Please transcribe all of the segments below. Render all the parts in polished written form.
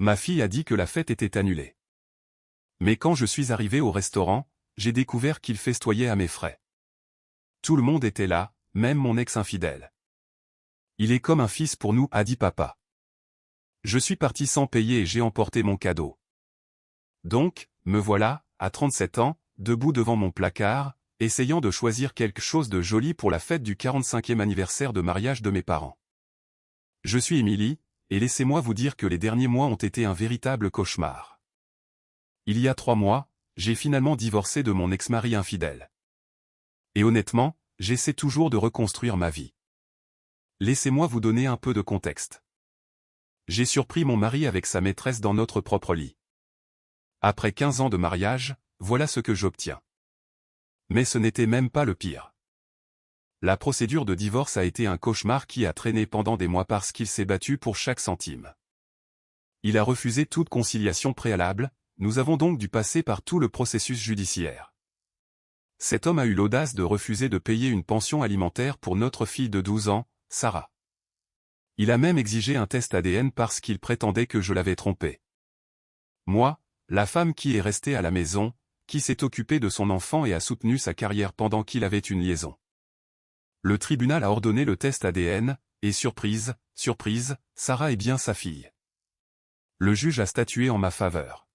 Ma fille a dit que la fête était annulée. Mais quand je suis arrivé au restaurant, j'ai découvert qu'il festoyait à mes frais. Tout le monde était là, même mon ex-infidèle. Il est comme un fils pour nous, a dit papa. Je suis parti sans payer et j'ai emporté mon cadeau. Donc, me voilà, à 37 ans, debout devant mon placard, essayant de choisir quelque chose de joli pour la fête du 45e anniversaire de mariage de mes parents. Je suis Émilie, et laissez-moi vous dire que les derniers mois ont été un véritable cauchemar. Il y a 3 mois, j'ai finalement divorcé de mon ex-mari infidèle. Et honnêtement, j'essaie toujours de reconstruire ma vie. Laissez-moi vous donner un peu de contexte. J'ai surpris mon mari avec sa maîtresse dans notre propre lit. Après 15 ans de mariage, voilà ce que j'obtiens. Mais ce n'était même pas le pire. La procédure de divorce a été un cauchemar qui a traîné pendant des mois parce qu'il s'est battu pour chaque centime. Il a refusé toute conciliation préalable, nous avons donc dû passer par tout le processus judiciaire. Cet homme a eu l'audace de refuser de payer une pension alimentaire pour notre fille de 12 ans, Sarah. Il a même exigé un test ADN parce qu'il prétendait que je l'avais trompé. Moi, la femme qui est restée à la maison, qui s'est occupée de son enfant et a soutenu sa carrière pendant qu'il avait une liaison. Le tribunal a ordonné le test ADN, et surprise, surprise, Sarah est bien sa fille. Le juge a statué en ma faveur.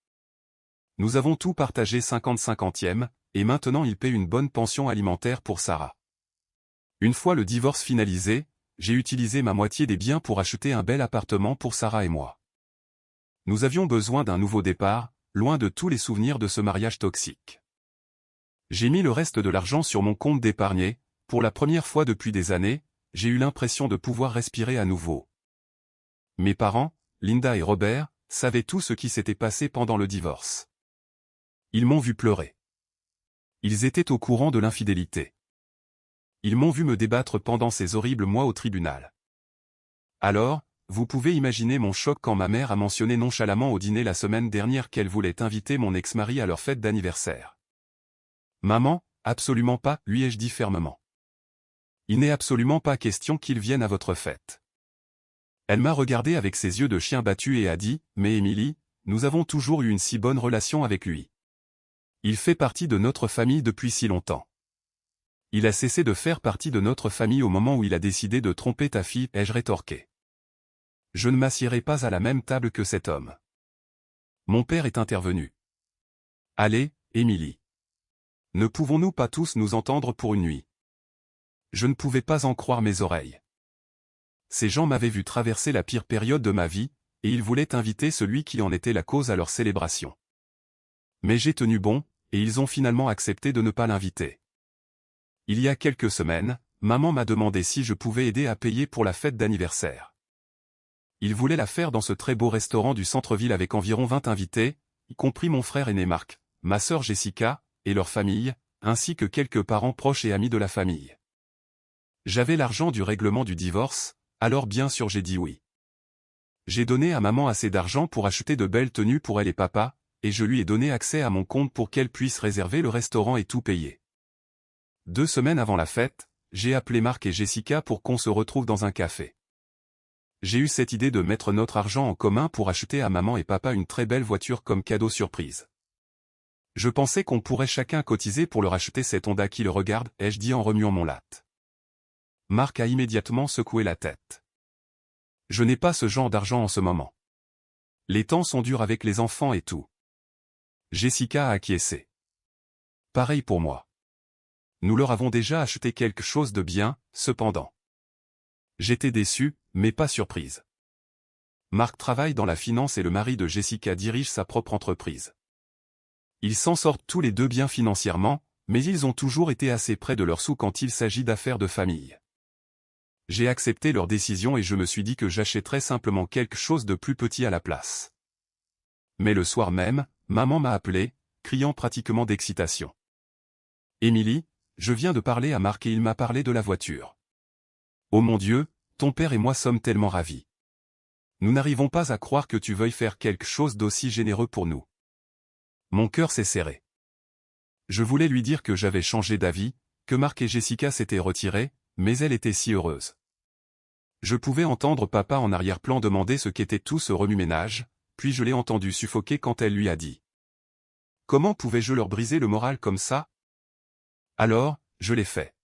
Nous avons tout partagé 50-50e, et maintenant il paie une bonne pension alimentaire pour Sarah. Une fois le divorce finalisé, j'ai utilisé ma moitié des biens pour acheter un bel appartement pour Sarah et moi. Nous avions besoin d'un nouveau départ, loin de tous les souvenirs de ce mariage toxique. J'ai mis le reste de l'argent sur mon compte d'épargne. Pour la première fois depuis des années, j'ai eu l'impression de pouvoir respirer à nouveau. Mes parents, Linda et Robert, savaient tout ce qui s'était passé pendant le divorce. Ils m'ont vu pleurer. Ils étaient au courant de l'infidélité. Ils m'ont vu me débattre pendant ces horribles mois au tribunal. Alors, vous pouvez imaginer mon choc quand ma mère a mentionné nonchalamment au dîner la semaine dernière qu'elle voulait inviter mon ex-mari à leur fête d'anniversaire. « Maman, absolument pas, lui ai-je dit fermement. Il n'est absolument pas question qu'il vienne à votre fête. » Elle m'a regardé avec ses yeux de chien battu et a dit, « Mais Émilie, nous avons toujours eu une si bonne relation avec lui. Il fait partie de notre famille depuis si longtemps. Il a cessé de faire partie de notre famille au moment où il a décidé de tromper ta fille, ai-je rétorqué. Je ne m'assiérai pas à la même table que cet homme. Mon père est intervenu. Allez, Émilie. Ne pouvons-nous pas tous nous entendre pour une nuit? Je ne pouvais pas en croire mes oreilles. Ces gens m'avaient vu traverser la pire période de ma vie, et ils voulaient inviter celui qui en était la cause à leur célébration. Mais j'ai tenu bon, et ils ont finalement accepté de ne pas l'inviter. Il y a quelques semaines, maman m'a demandé si je pouvais aider à payer pour la fête d'anniversaire. Ils voulaient la faire dans ce très beau restaurant du centre-ville avec environ 20 invités, y compris mon frère aîné Marc, ma sœur Jessica, et leur famille, ainsi que quelques parents proches et amis de la famille. J'avais l'argent du règlement du divorce, alors bien sûr j'ai dit oui. J'ai donné à maman assez d'argent pour acheter de belles tenues pour elle et papa, et je lui ai donné accès à mon compte pour qu'elle puisse réserver le restaurant et tout payer. 2 semaines avant la fête, j'ai appelé Marc et Jessica pour qu'on se retrouve dans un café. J'ai eu cette idée de mettre notre argent en commun pour acheter à maman et papa une très belle voiture comme cadeau surprise. Je pensais qu'on pourrait chacun cotiser pour leur acheter cette Honda qui le regarde, ai-je dit en remuant mon latte. Marc a immédiatement secoué la tête. Je n'ai pas ce genre d'argent en ce moment. Les temps sont durs avec les enfants et tout. Jessica a acquiescé. Pareil pour moi. Nous leur avons déjà acheté quelque chose de bien, cependant. J'étais déçu, mais pas surprise. Marc travaille dans la finance et le mari de Jessica dirige sa propre entreprise. Ils s'en sortent tous les deux bien financièrement, mais ils ont toujours été assez près de leurs sous quand il s'agit d'affaires de famille. J'ai accepté leur décision et je me suis dit que j'achèterais simplement quelque chose de plus petit à la place. Mais le soir même, maman m'a appelé, criant pratiquement d'excitation. « Émilie, je viens de parler à Marc et il m'a parlé de la voiture. Oh mon Dieu, ton père et moi sommes tellement ravis. Nous n'arrivons pas à croire que tu veuilles faire quelque chose d'aussi généreux pour nous. » Mon cœur s'est serré. Je voulais lui dire que j'avais changé d'avis, que Marc et Jessica s'étaient retirés, mais elle était si heureuse. Je pouvais entendre papa en arrière-plan demander ce qu'était tout ce remue-ménage, puis je l'ai entendue suffoquer quand elle lui a dit. Comment pouvais-je leur briser le moral comme ça? Alors, je l'ai fait.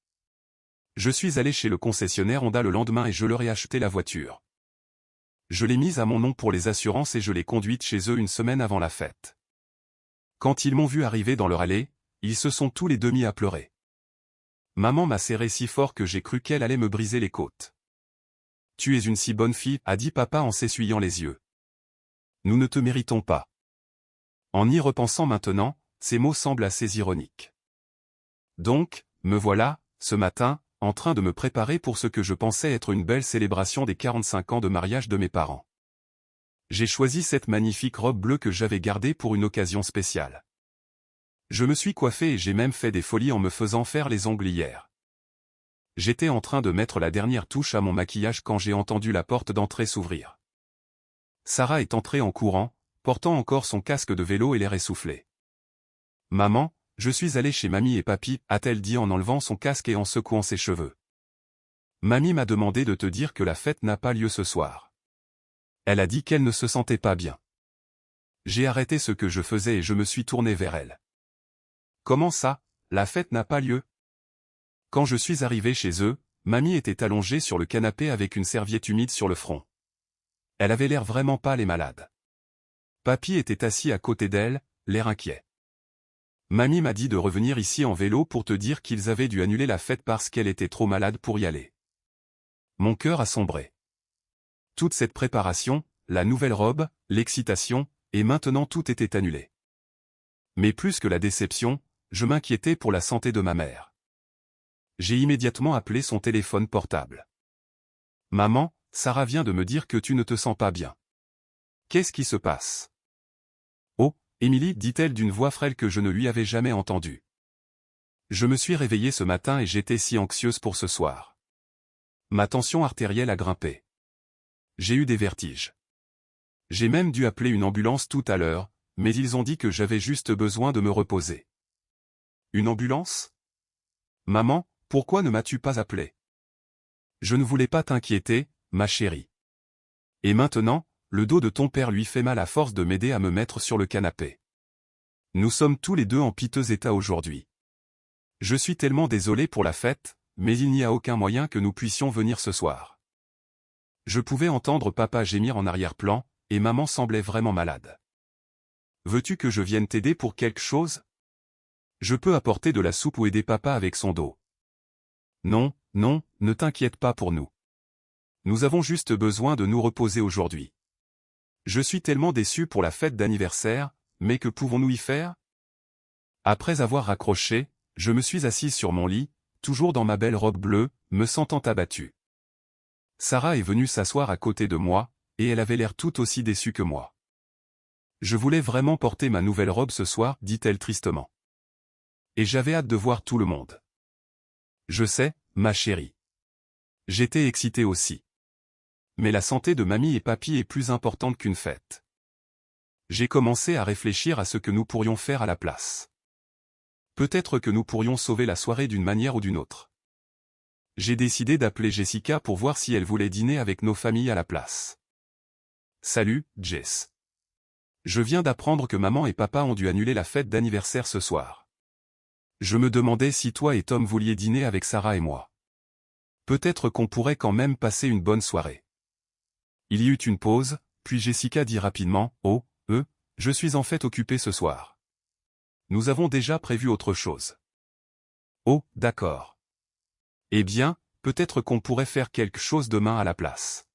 Je suis allé chez le concessionnaire Honda le lendemain et je leur ai acheté la voiture. Je l'ai mise à mon nom pour les assurances et je l'ai conduite chez eux une semaine avant la fête. Quand ils m'ont vu arriver dans leur allée, ils se sont tous les deux mis à pleurer. Maman m'a serré si fort que j'ai cru qu'elle allait me briser les côtes. Tu es une si bonne fille, a dit papa en s'essuyant les yeux. Nous ne te méritons pas. En y repensant maintenant, ces mots semblent assez ironiques. Donc, me voilà, ce matin, en train de me préparer pour ce que je pensais être une belle célébration des 45 ans de mariage de mes parents. J'ai choisi cette magnifique robe bleue que j'avais gardée pour une occasion spéciale. Je me suis coiffé et j'ai même fait des folies en me faisant faire les ongles hier. J'étais en train de mettre la dernière touche à mon maquillage quand j'ai entendu la porte d'entrée s'ouvrir. Sarah est entrée en courant, portant encore son casque de vélo et l'air essoufflé. « Maman, je suis allée chez mamie et papy », a-t-elle dit en enlevant son casque et en secouant ses cheveux. « Mamie m'a demandé de te dire que la fête n'a pas lieu ce soir. Elle a dit qu'elle ne se sentait pas bien. » J'ai arrêté ce que je faisais et je me suis tourné vers elle. « Comment ça, la fête n'a pas lieu ?» Quand je suis arrivé chez eux, mamie était allongée sur le canapé avec une serviette humide sur le front. Elle avait l'air vraiment pâle et malade. Papy était assis à côté d'elle, l'air inquiet. Mamie m'a dit de revenir ici en vélo pour te dire qu'ils avaient dû annuler la fête parce qu'elle était trop malade pour y aller. Mon cœur a sombré. Toute cette préparation, la nouvelle robe, l'excitation, et maintenant tout était annulé. Mais plus que la déception, je m'inquiétais pour la santé de ma mère. J'ai immédiatement appelé son téléphone portable. « Maman, Sarah vient de me dire que tu ne te sens pas bien. Qu'est-ce qui se passe ?»« Oh, Émilie, dit-elle d'une voix frêle que je ne lui avais jamais entendue. Je me suis réveillée ce matin et j'étais si anxieuse pour ce soir. Ma tension artérielle a grimpé. J'ai eu des vertiges. J'ai même dû appeler une ambulance tout à l'heure, mais ils ont dit que j'avais juste besoin de me reposer. » « Une ambulance ? Maman, pourquoi ne m'as-tu pas appelé ? Je ne voulais pas t'inquiéter, ma chérie. Et maintenant, le dos de ton père lui fait mal à force de m'aider à me mettre sur le canapé. Nous sommes tous les deux en piteux état aujourd'hui. Je suis tellement désolé pour la fête, mais il n'y a aucun moyen que nous puissions venir ce soir. Je pouvais entendre papa gémir en arrière-plan, et maman semblait vraiment malade. Veux-tu que je vienne t'aider pour quelque chose ? Je peux apporter de la soupe ou aider papa avec son dos. Non, non, ne t'inquiète pas pour nous. Nous avons juste besoin de nous reposer aujourd'hui. Je suis tellement déçu pour la fête d'anniversaire, mais que pouvons-nous y faire ? Après avoir raccroché, je me suis assise sur mon lit, toujours dans ma belle robe bleue, me sentant abattue. Sarah est venue s'asseoir à côté de moi, et elle avait l'air tout aussi déçue que moi. Je voulais vraiment porter ma nouvelle robe ce soir, dit-elle tristement. Et j'avais hâte de voir tout le monde. Je sais, ma chérie. J'étais excité aussi. Mais la santé de mamie et papy est plus importante qu'une fête. J'ai commencé à réfléchir à ce que nous pourrions faire à la place. Peut-être que nous pourrions sauver la soirée d'une manière ou d'une autre. J'ai décidé d'appeler Jessica pour voir si elle voulait dîner avec nos familles à la place. Salut, Jess. Je viens d'apprendre que maman et papa ont dû annuler la fête d'anniversaire ce soir. Je me demandais si toi et Tom vouliez dîner avec Sarah et moi. Peut-être qu'on pourrait quand même passer une bonne soirée. Il y eut une pause, puis Jessica dit rapidement, « Oh, je suis en fait occupée ce soir. Nous avons déjà prévu autre chose. » « Oh, d'accord. Eh bien, peut-être qu'on pourrait faire quelque chose demain à la place. »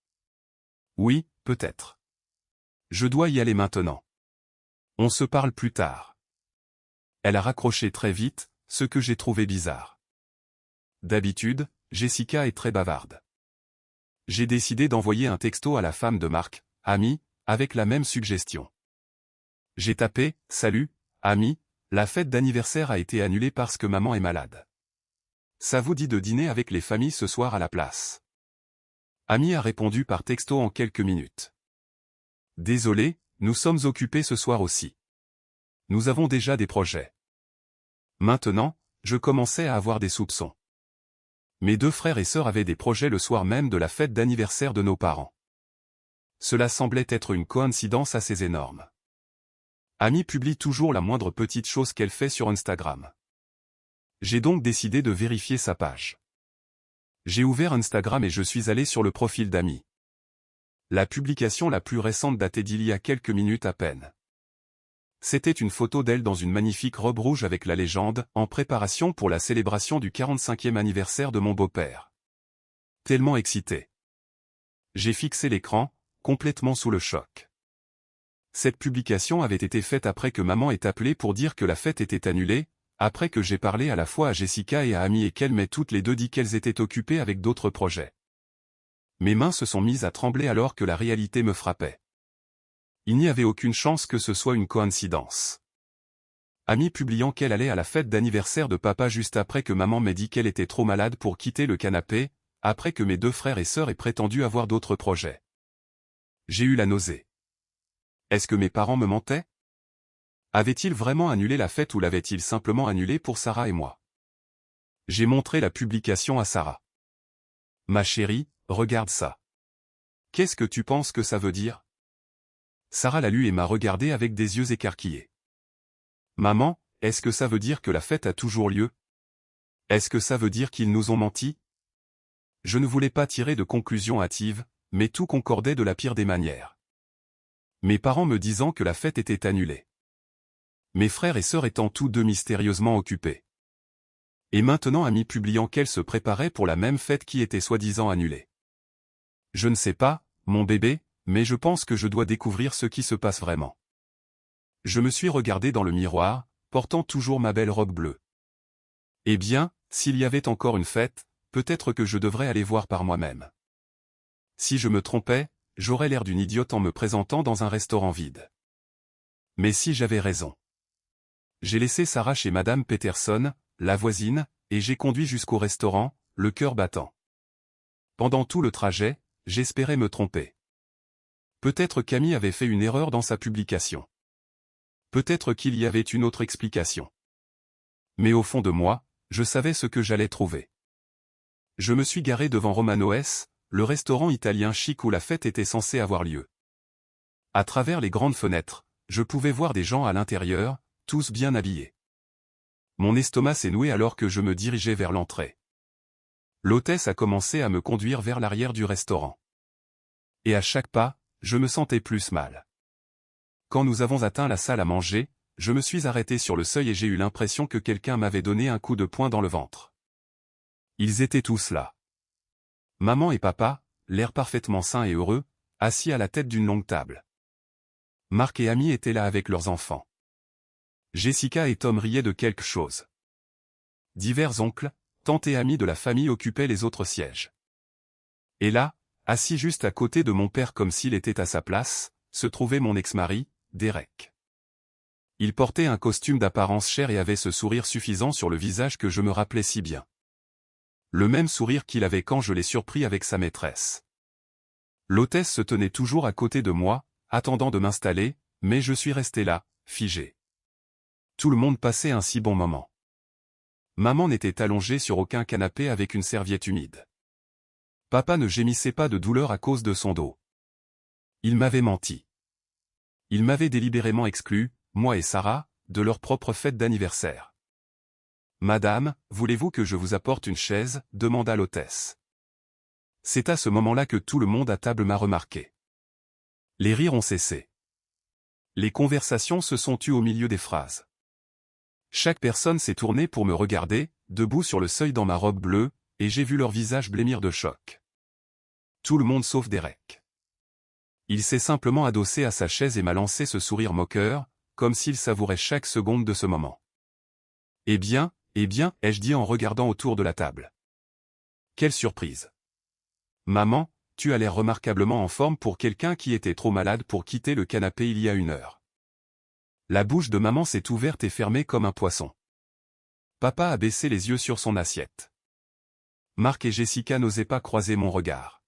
« Oui, peut-être. Je dois y aller maintenant. On se parle plus tard. » Elle a raccroché très vite, ce que j'ai trouvé bizarre. D'habitude, Jessica est très bavarde. J'ai décidé d'envoyer un texto à la femme de Marc, Amy, avec la même suggestion. J'ai tapé « Salut, Amy, la fête d'anniversaire a été annulée parce que maman est malade. Ça vous dit de dîner avec les familles ce soir à la place ?» Amy a répondu par texto en quelques minutes. « Désolé, nous sommes occupés ce soir aussi. Nous avons déjà des projets. » Maintenant, je commençais à avoir des soupçons. Mes deux frères et sœurs avaient des projets le soir même de la fête d'anniversaire de nos parents. Cela semblait être une coïncidence assez énorme. Amy publie toujours la moindre petite chose qu'elle fait sur Instagram. J'ai donc décidé de vérifier sa page. J'ai ouvert Instagram et je suis allé sur le profil d'Amy. La publication la plus récente datait d'il y a quelques minutes à peine. C'était une photo d'elle dans une magnifique robe rouge avec la légende « En préparation pour la célébration du 45e anniversaire de mon beau-père ». Tellement excité. J'ai fixé l'écran, complètement sous le choc. Cette publication avait été faite après que maman ait appelé pour dire que la fête était annulée, après que j'ai parlé à la fois à Jessica et à Amy et qu'elles m'aient toutes les deux dit qu'elles étaient occupées avec d'autres projets. Mes mains se sont mises à trembler alors que la réalité me frappait. Il n'y avait aucune chance que ce soit une coïncidence. Amy publiant qu'elle allait à la fête d'anniversaire de papa juste après que maman m'ait dit qu'elle était trop malade pour quitter le canapé, après que mes deux frères et sœurs aient prétendu avoir d'autres projets. J'ai eu la nausée. Est-ce que mes parents me mentaient? Avaient-ils vraiment annulé la fête ou l'avaient-ils simplement annulée pour Sarah et moi? J'ai montré la publication à Sarah. Ma chérie, regarde ça. Qu'est-ce que tu penses que ça veut dire? Sarah l'a lu et m'a regardé avec des yeux écarquillés. Maman, est-ce que ça veut dire que la fête a toujours lieu? Est-ce que ça veut dire qu'ils nous ont menti? Je ne voulais pas tirer de conclusion hâtive, mais tout concordait de la pire des manières. Mes parents me disant que la fête était annulée. Mes frères et sœurs étant tous deux mystérieusement occupés. Et maintenant Amy publiant qu'elle se préparait pour la même fête qui était soi-disant annulée. Je ne sais pas, mon bébé, mais je pense que je dois découvrir ce qui se passe vraiment. Je me suis regardé dans le miroir, portant toujours ma belle robe bleue. Eh bien, s'il y avait encore une fête, peut-être que je devrais aller voir par moi-même. Si je me trompais, j'aurais l'air d'une idiote en me présentant dans un restaurant vide. Mais si j'avais raison. J'ai laissé Sarah chez Madame Peterson, la voisine, et j'ai conduit jusqu'au restaurant, le cœur battant. Pendant tout le trajet, j'espérais me tromper. Peut-être qu'Amy avait fait une erreur dans sa publication. Peut-être qu'il y avait une autre explication. Mais au fond de moi, je savais ce que j'allais trouver. Je me suis garé devant Romano's, le restaurant italien chic où la fête était censée avoir lieu. À travers les grandes fenêtres, je pouvais voir des gens à l'intérieur, tous bien habillés. Mon estomac s'est noué alors que je me dirigeais vers l'entrée. L'hôtesse a commencé à me conduire vers l'arrière du restaurant. Et à chaque pas, je me sentais plus mal. Quand nous avons atteint la salle à manger, je me suis arrêté sur le seuil et j'ai eu l'impression que quelqu'un m'avait donné un coup de poing dans le ventre. Ils étaient tous là. Maman et papa, l'air parfaitement sains et heureux, assis à la tête d'une longue table. Marc et Amy étaient là avec leurs enfants. Jessica et Tom riaient de quelque chose. Divers oncles, tantes et amis de la famille occupaient les autres sièges. Et là, assis juste à côté de mon père comme s'il était à sa place, se trouvait mon ex-mari, Derek. Il portait un costume d'apparence chère et avait ce sourire suffisant sur le visage que je me rappelais si bien. Le même sourire qu'il avait quand je l'ai surpris avec sa maîtresse. L'hôtesse se tenait toujours à côté de moi, attendant de m'installer, mais je suis resté là, figé. Tout le monde passait un si bon moment. Maman n'était allongée sur aucun canapé avec une serviette humide. Papa ne gémissait pas de douleur à cause de son dos. Il m'avait menti. Il m'avait délibérément exclu, moi et Sarah, de leur propre fête d'anniversaire. « Madame, voulez-vous que je vous apporte une chaise ?» demanda l'hôtesse. C'est à ce moment-là que tout le monde à table m'a remarqué. Les rires ont cessé. Les conversations se sont tues au milieu des phrases. Chaque personne s'est tournée pour me regarder, debout sur le seuil dans ma robe bleue, et j'ai vu leur visage blêmir de choc. Tout le monde sauf Derek. Il s'est simplement adossé à sa chaise et m'a lancé ce sourire moqueur, comme s'il savourait chaque seconde de ce moment. « Eh bien, ai-je dit en regardant autour de la table. Quelle surprise. Maman, tu as l'air remarquablement en forme pour quelqu'un qui était trop malade pour quitter le canapé il y a 1 heure. » La bouche de maman s'est ouverte et fermée comme un poisson. Papa a baissé les yeux sur son assiette. Marc et Jessica n'osaient pas croiser mon regard.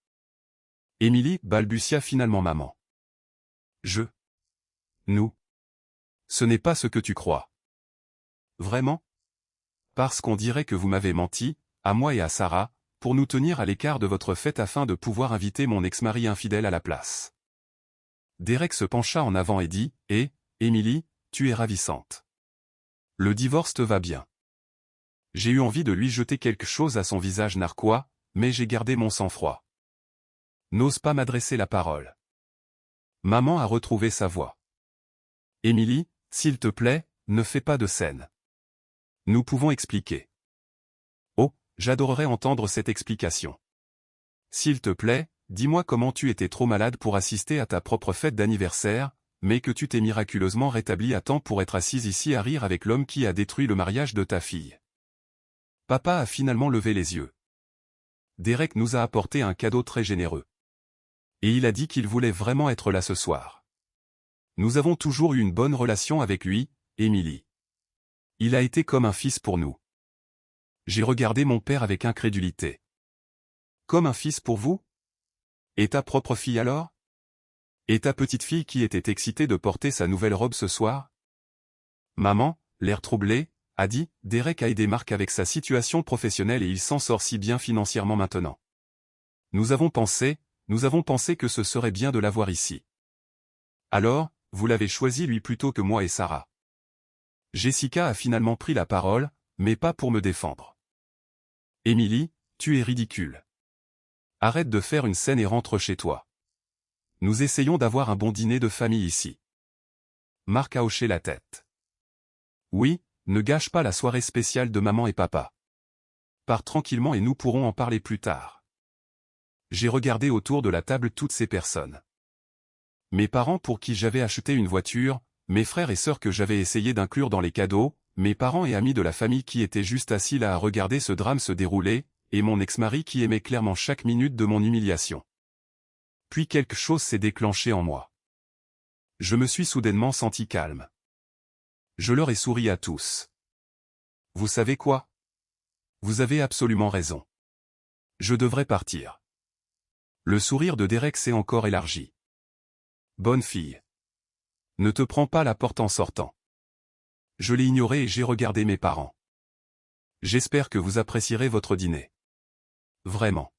Émilie balbutia finalement maman. Nous. Ce n'est pas ce que tu crois. Vraiment? Parce qu'on dirait que vous m'avez menti, à moi et à Sarah, pour nous tenir à l'écart de votre fête afin de pouvoir inviter mon ex-mari infidèle à la place. Derek se pencha en avant et dit « Emily, tu es ravissante. Le divorce te va bien. » J'ai eu envie de lui jeter quelque chose à son visage narquois, mais j'ai gardé mon sang-froid. N'ose pas m'adresser la parole. Maman a retrouvé sa voix. « Emily, s'il te plaît, ne fais pas de scène. Nous pouvons expliquer. » Oh, j'adorerais entendre cette explication. S'il te plaît, dis-moi comment tu étais trop malade pour assister à ta propre fête d'anniversaire, mais que tu t'es miraculeusement rétabli à temps pour être assise ici à rire avec l'homme qui a détruit le mariage de ta fille. Papa a finalement levé les yeux. Derek nous a apporté un cadeau très généreux. Et il a dit qu'il voulait vraiment être là ce soir. Nous avons toujours eu une bonne relation avec lui, Emily. Il a été comme un fils pour nous. J'ai regardé mon père avec incrédulité. Comme un fils pour vous? Et ta propre fille alors? Et ta petite fille qui était excitée de porter sa nouvelle robe ce soir? Maman, l'air troublé, a dit, Derek a aidé Mark avec sa situation professionnelle et il s'en sort si bien financièrement maintenant. Nous avons pensé que ce serait bien de l'avoir ici. Alors, vous l'avez choisi lui plutôt que moi et Sarah. Jessica a finalement pris la parole, mais pas pour me défendre. Emily, tu es ridicule. Arrête de faire une scène et rentre chez toi. Nous essayons d'avoir un bon dîner de famille ici. Mark a hoché la tête. Oui, ne gâche pas la soirée spéciale de maman et papa. Pars tranquillement et nous pourrons en parler plus tard. J'ai regardé autour de la table toutes ces personnes. Mes parents pour qui j'avais acheté une voiture, mes frères et sœurs que j'avais essayé d'inclure dans les cadeaux, mes parents et amis de la famille qui étaient juste assis là à regarder ce drame se dérouler, et mon ex-mari qui aimait clairement chaque minute de mon humiliation. Puis quelque chose s'est déclenché en moi. Je me suis soudainement senti calme. Je leur ai souri à tous. Vous savez quoi? Vous avez absolument raison. Je devrais partir. Le sourire de Derek s'est encore élargi. Bonne fille. Ne te prends pas la porte en sortant. Je l'ai ignoré et j'ai regardé mes parents. J'espère que vous apprécierez votre dîner. Vraiment.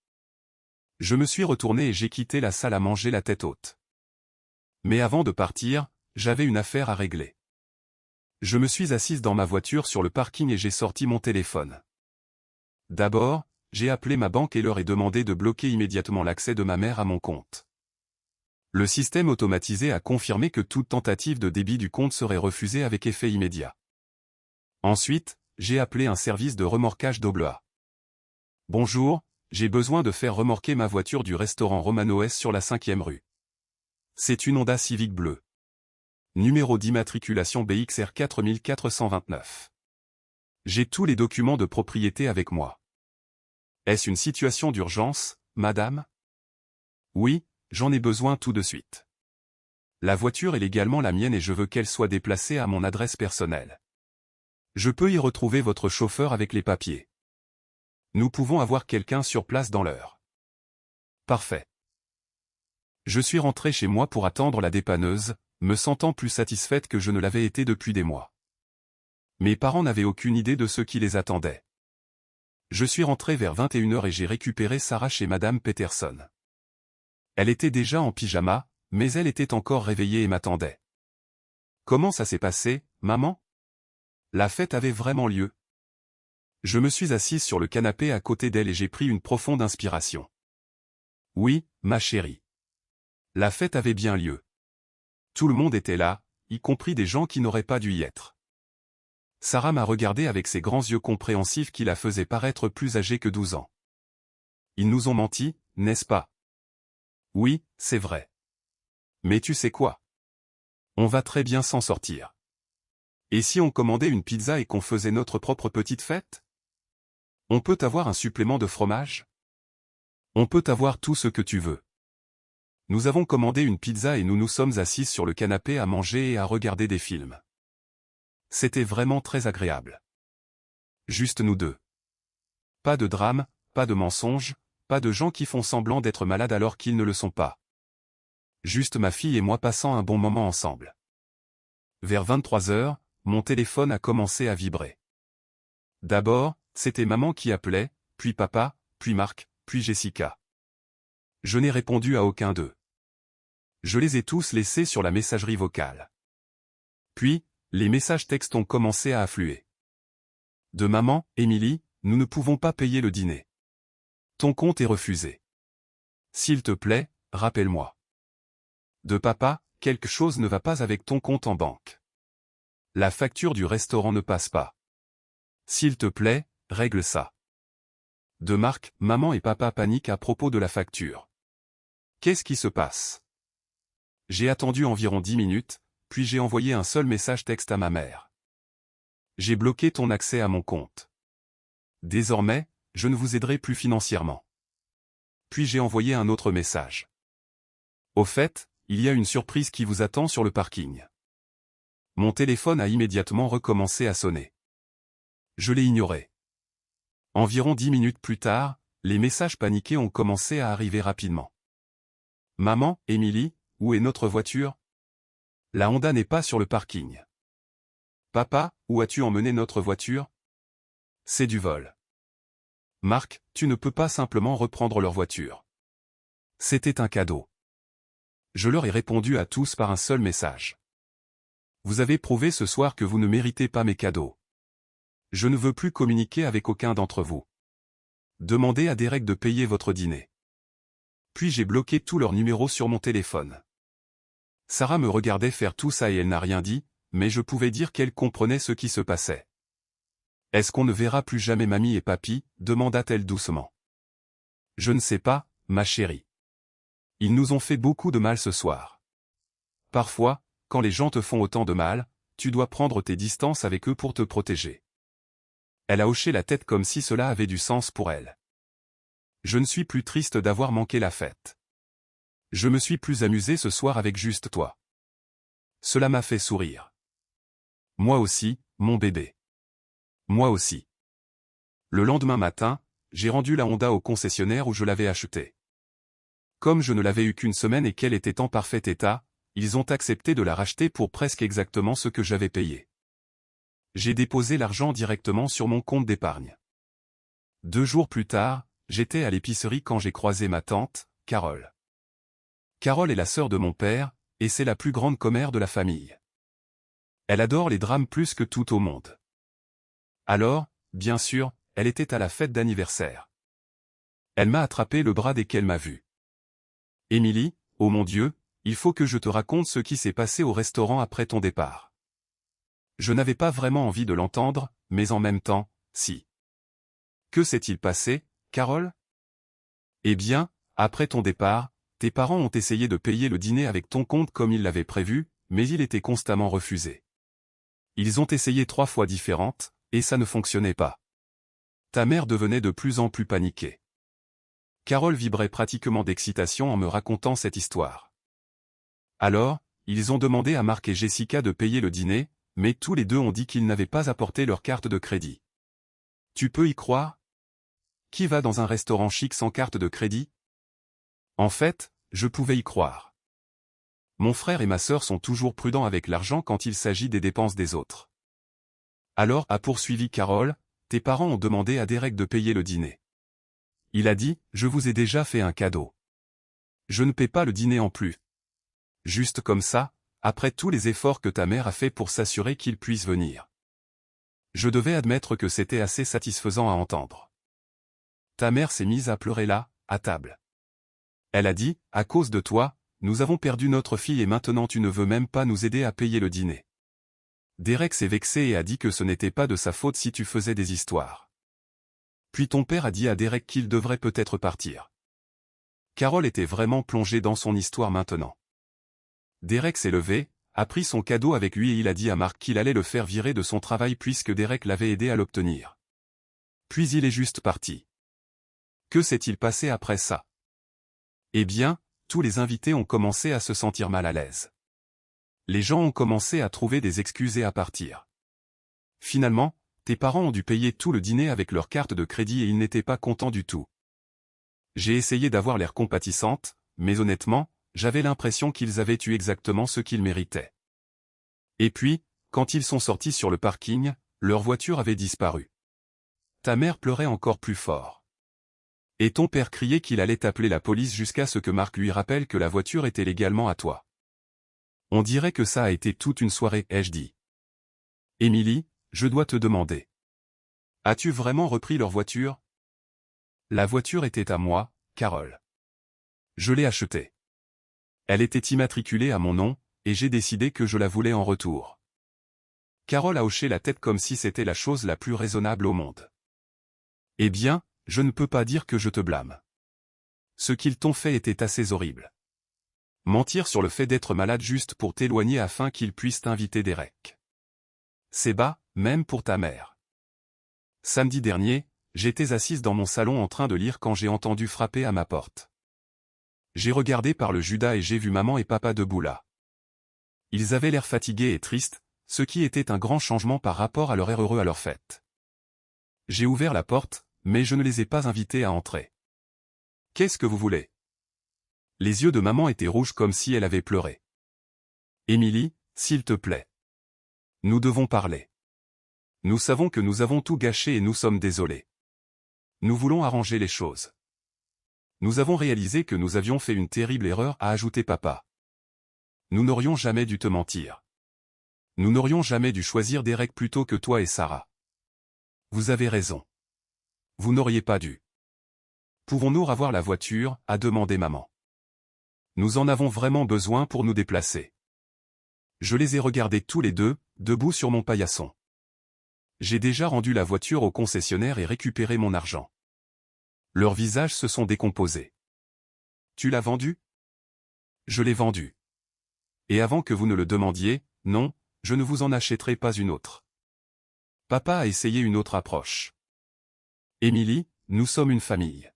Je me suis retourné et j'ai quitté la salle à manger la tête haute. Mais avant de partir, j'avais une affaire à régler. Je me suis assise dans ma voiture sur le parking et j'ai sorti mon téléphone. D'abord, j'ai appelé ma banque et leur ai demandé de bloquer immédiatement l'accès de ma mère à mon compte. Le système automatisé a confirmé que toute tentative de débit du compte serait refusée avec effet immédiat. Ensuite, j'ai appelé un service de remorquage d'Obloa. Bonjour, j'ai besoin de faire remorquer ma voiture du restaurant Romano S sur la 5e rue. C'est une Honda Civic bleue. Numéro d'immatriculation BXR 4429. J'ai tous les documents de propriété avec moi. Est-ce une situation d'urgence, madame? Oui, j'en ai besoin tout de suite. La voiture est légalement la mienne et je veux qu'elle soit déplacée à mon adresse personnelle. Je peux y retrouver votre chauffeur avec les papiers. Nous pouvons avoir quelqu'un sur place dans l'heure. Parfait. Je suis rentré chez moi pour attendre la dépanneuse, me sentant plus satisfaite que je ne l'avais été depuis des mois. Mes parents n'avaient aucune idée de ce qui les attendait. Je suis rentré vers 21h et j'ai récupéré Sarah chez Madame Peterson. Elle était déjà en pyjama, mais elle était encore réveillée et m'attendait. Comment ça s'est passé, maman? La fête avait vraiment lieu. Je me suis assise sur le canapé à côté d'elle et j'ai pris une profonde inspiration. Oui, ma chérie. La fête avait bien lieu. Tout le monde était là, y compris des gens qui n'auraient pas dû y être. Sarah m'a regardé avec ses grands yeux compréhensifs qui la faisaient paraître plus âgée que 12 ans. Ils nous ont menti, n'est-ce pas? Oui, c'est vrai. Mais tu sais quoi? On va très bien s'en sortir. Et si on commandait une pizza et qu'on faisait notre propre petite fête? On peut avoir un supplément de fromage? On peut avoir tout ce que tu veux. Nous avons commandé une pizza et nous nous sommes assis sur le canapé à manger et à regarder des films. C'était vraiment très agréable. Juste nous deux. Pas de drame, pas de mensonges, pas de gens qui font semblant d'être malades alors qu'ils ne le sont pas. Juste ma fille et moi passant un bon moment ensemble. Vers 23h, mon téléphone a commencé à vibrer. D'abord, c'était maman qui appelait, puis papa, puis Marc, puis Jessica. Je n'ai répondu à aucun d'eux. Je les ai tous laissés sur la messagerie vocale. Puis, les messages textes ont commencé à affluer. De maman, Émilie, nous ne pouvons pas payer le dîner. Ton compte est refusé. S'il te plaît, rappelle-moi. De papa, quelque chose ne va pas avec ton compte en banque. La facture du restaurant ne passe pas. S'il te plaît, règle ça. De Marc, maman et papa paniquent à propos de la facture. Qu'est-ce qui se passe? J'ai attendu environ 10 minutes, puis j'ai envoyé un seul message texte à ma mère. J'ai bloqué ton accès à mon compte. Désormais, je ne vous aiderai plus financièrement. Puis j'ai envoyé un autre message. Au fait, il y a une surprise qui vous attend sur le parking. Mon téléphone a immédiatement recommencé à sonner. Je l'ai ignoré. Environ 10 minutes plus tard, les messages paniqués ont commencé à arriver rapidement. Maman, Émilie, où est notre voiture? La Honda n'est pas sur le parking. Papa, où as-tu emmené notre voiture? C'est du vol. Marc, tu ne peux pas simplement reprendre leur voiture. C'était un cadeau. Je leur ai répondu à tous par un seul message. Vous avez prouvé ce soir que vous ne méritez pas mes cadeaux. Je ne veux plus communiquer avec aucun d'entre vous. Demandez à Derek de payer votre dîner. Puis j'ai bloqué tous leurs numéros sur mon téléphone. Sarah me regardait faire tout ça et elle n'a rien dit, mais je pouvais dire qu'elle comprenait ce qui se passait. Est-ce qu'on ne verra plus jamais mamie et papy? Demanda-t-elle doucement. Je ne sais pas, ma chérie. Ils nous ont fait beaucoup de mal ce soir. Parfois, quand les gens te font autant de mal, tu dois prendre tes distances avec eux pour te protéger. Elle a hoché la tête comme si cela avait du sens pour elle. Je ne suis plus triste d'avoir manqué la fête. Je me suis plus amusé ce soir avec juste toi. Cela m'a fait sourire. Moi aussi, mon bébé. Moi aussi. Le lendemain matin, j'ai rendu la Honda au concessionnaire où je l'avais achetée. Comme je ne l'avais eu qu'une semaine et qu'elle était en parfait état, ils ont accepté de la racheter pour presque exactement ce que j'avais payé. J'ai déposé l'argent directement sur mon compte d'épargne. 2 jours plus tard, j'étais à l'épicerie quand j'ai croisé ma tante, Carole. Carole est la sœur de mon père, et c'est la plus grande commère de la famille. Elle adore les drames plus que tout au monde. Alors, bien sûr, elle était à la fête d'anniversaire. Elle m'a attrapé le bras dès qu'elle m'a vu. Émilie, oh mon Dieu, il faut que je te raconte ce qui s'est passé au restaurant après ton départ. Je n'avais pas vraiment envie de l'entendre, mais en même temps, si. Que s'est-il passé, Carole? Eh bien, après ton départ, tes parents ont essayé de payer le dîner avec ton compte comme ils l'avaient prévu, mais il était constamment refusé. Ils ont essayé 3 fois différentes, et ça ne fonctionnait pas. Ta mère devenait de plus en plus paniquée. Carole vibrait pratiquement d'excitation en me racontant cette histoire. Alors, ils ont demandé à Marc et Jessica de payer le dîner, mais tous les deux ont dit qu'ils n'avaient pas apporté leur carte de crédit. Tu peux y croire? Qui va dans un restaurant chic sans carte de crédit? En fait, je pouvais y croire. Mon frère et ma sœur sont toujours prudents avec l'argent quand il s'agit des dépenses des autres. Alors, a poursuivi Carole, tes parents ont demandé à Derek de payer le dîner. Il a dit, je vous ai déjà fait un cadeau. Je ne paie pas le dîner en plus. Juste comme ça, après tous les efforts que ta mère a fait pour s'assurer qu'il puisse venir. Je devais admettre que c'était assez satisfaisant à entendre. Ta mère s'est mise à pleurer là, à table. Elle a dit, à cause de toi, nous avons perdu notre fille et maintenant tu ne veux même pas nous aider à payer le dîner. Derek s'est vexé et a dit que ce n'était pas de sa faute si tu faisais des histoires. Puis ton père a dit à Derek qu'il devrait peut-être partir. Carole était vraiment plongée dans son histoire maintenant. Derek s'est levé, a pris son cadeau avec lui et il a dit à Marc qu'il allait le faire virer de son travail puisque Derek l'avait aidé à l'obtenir. Puis il est juste parti. Que s'est-il passé après ça? Eh bien, tous les invités ont commencé à se sentir mal à l'aise. Les gens ont commencé à trouver des excuses et à partir. Finalement, tes parents ont dû payer tout le dîner avec leur carte de crédit et ils n'étaient pas contents du tout. J'ai essayé d'avoir l'air compatissante, mais honnêtement, j'avais l'impression qu'ils avaient eu exactement ce qu'ils méritaient. Et puis, quand ils sont sortis sur le parking, leur voiture avait disparu. Ta mère pleurait encore plus fort. Et ton père criait qu'il allait appeler la police jusqu'à ce que Marc lui rappelle que la voiture était légalement à toi. On dirait que ça a été toute une soirée, ai-je dit. Émilie, je dois te demander. As-tu vraiment repris leur voiture? La voiture était à moi, Carole. Je l'ai achetée. Elle était immatriculée à mon nom, et j'ai décidé que je la voulais en retour. Carole a hoché la tête comme si c'était la chose la plus raisonnable au monde. Eh bien, je ne peux pas dire que je te blâme. Ce qu'ils t'ont fait était assez horrible. Mentir sur le fait d'être malade juste pour t'éloigner afin qu'ils puissent t'inviter des recs. C'est bas, même pour ta mère. Samedi dernier, j'étais assise dans mon salon en train de lire quand j'ai entendu frapper à ma porte. J'ai regardé par le Judas et j'ai vu maman et papa debout là. Ils avaient l'air fatigués et tristes, ce qui était un grand changement par rapport à leur air heureux à leur fête. J'ai ouvert la porte, mais je ne les ai pas invités à entrer. Qu'est-ce que vous voulez? Les yeux de maman étaient rouges comme si elle avait pleuré. Émilie, s'il te plaît. Nous devons parler. Nous savons que nous avons tout gâché et nous sommes désolés. Nous voulons arranger les choses. Nous avons réalisé que nous avions fait une terrible erreur, a ajouté papa. Nous n'aurions jamais dû te mentir. Nous n'aurions jamais dû choisir Derek plutôt que toi et Sarah. Vous avez raison. Vous n'auriez pas dû. Pouvons-nous avoir la voiture, a demandé maman. Nous en avons vraiment besoin pour nous déplacer. Je les ai regardés tous les deux, debout sur mon paillasson. J'ai déjà rendu la voiture au concessionnaire et récupéré mon argent. Leurs visages se sont décomposés. Tu l'as vendu? Je l'ai vendu. Et avant que vous ne le demandiez, non, je ne vous en achèterai pas une autre. Papa a essayé une autre approche. Émilie, nous sommes une famille.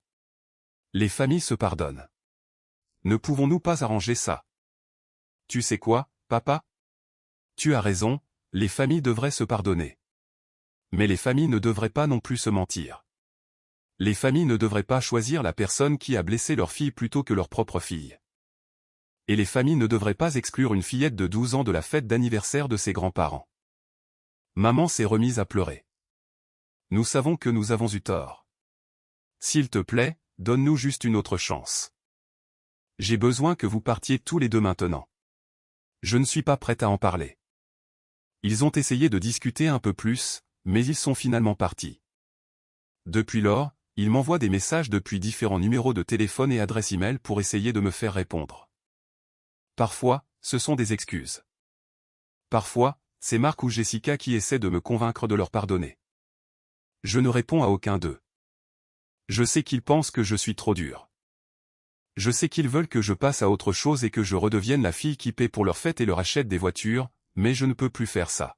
Les familles se pardonnent. Ne pouvons-nous pas arranger ça? Tu sais quoi, papa? Tu as raison, les familles devraient se pardonner. Mais les familles ne devraient pas non plus se mentir. Les familles ne devraient pas choisir la personne qui a blessé leur fille plutôt que leur propre fille. Et les familles ne devraient pas exclure une fillette de 12 ans de la fête d'anniversaire de ses grands-parents. Maman s'est remise à pleurer. Nous savons que nous avons eu tort. S'il te plaît, donne-nous juste une autre chance. J'ai besoin que vous partiez tous les deux maintenant. Je ne suis pas prête à en parler. Ils ont essayé de discuter un peu plus, mais ils sont finalement partis. Depuis lors, ils m'envoient des messages depuis différents numéros de téléphone et adresses e-mail pour essayer de me faire répondre. Parfois, ce sont des excuses. Parfois, c'est Marc ou Jessica qui essaient de me convaincre de leur pardonner. Je ne réponds à aucun d'eux. Je sais qu'ils pensent que je suis trop dur. Je sais qu'ils veulent que je passe à autre chose et que je redevienne la fille qui paie pour leur fête et leur achète des voitures, mais je ne peux plus faire ça.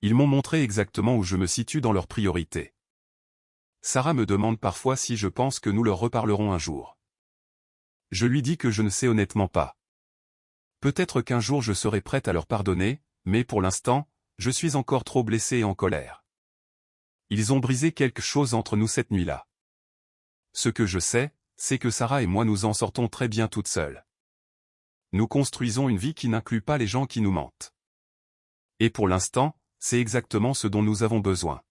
Ils m'ont montré exactement où je me situe dans leurs priorités. Sarah me demande parfois si je pense que nous leur reparlerons un jour. Je lui dis que je ne sais honnêtement pas. Peut-être qu'un jour je serai prête à leur pardonner, mais pour l'instant, je suis encore trop blessée et en colère. Ils ont brisé quelque chose entre nous cette nuit-là. Ce que je sais, c'est que Sarah et moi nous en sortons très bien toutes seules. Nous construisons une vie qui n'inclut pas les gens qui nous mentent. Et pour l'instant, c'est exactement ce dont nous avons besoin.